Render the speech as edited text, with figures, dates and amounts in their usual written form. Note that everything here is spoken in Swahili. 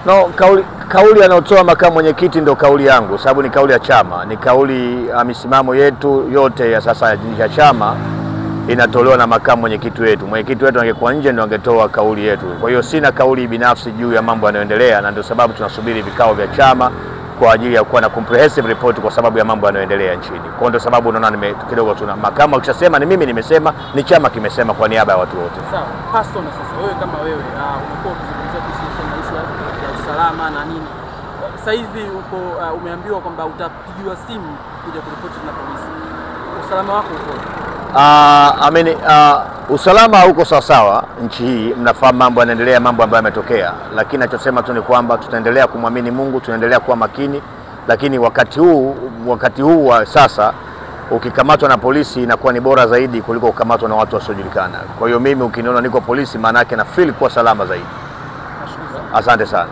No, kauli anaotoa makamu mwenyekiti ndio kauli yangu, sababu ni kauli ya chama, ni kauli misimamo yetu yote ya sasa ya chama inatolewa na makamu mwenyekiti wetu. Mwenyekiti wetu angekuwa nje ndio angetoa kauli yetu. Kwa hiyo sina kauli binafsi juu ya mambo yanayoendelea, na ndio sababu tunasubiri vikao vya chama kwa ajili ya kuwa na comprehensive report kwa sababu ya mambo yanayoendelea nchini. Kwa ndio sababu unaona kidogo tuna makamu akishasema ni mimi nimesema, ni chama kimesema kwa niaba ya watu wote. Sawa. Pastor, na sasa wewe kama wewe umekuwa ukizungumzia kuhusu issue ya usalama na nini. Sasa hivi uko umeambiwa kwamba utapigiwa simu kuja kuripoti na polisi. Usalama wako uko? Usalama huko sawa nchi hii, mnafahamu mambo yanaendelea, mambo ambayo yametokea, lakini nachosema tu ni kwamba tutaendelea kumwamini Mungu, tunaendelea kuwa makini, lakini wakati huu wa sasa ukikamatwa na polisi inakuwa ni bora zaidi kuliko kukamatwa na watu wasiojulikana. Kwa hiyo mimi ukiniona niko polisi maana yake na feel kuwa salama zaidi. Asante sana.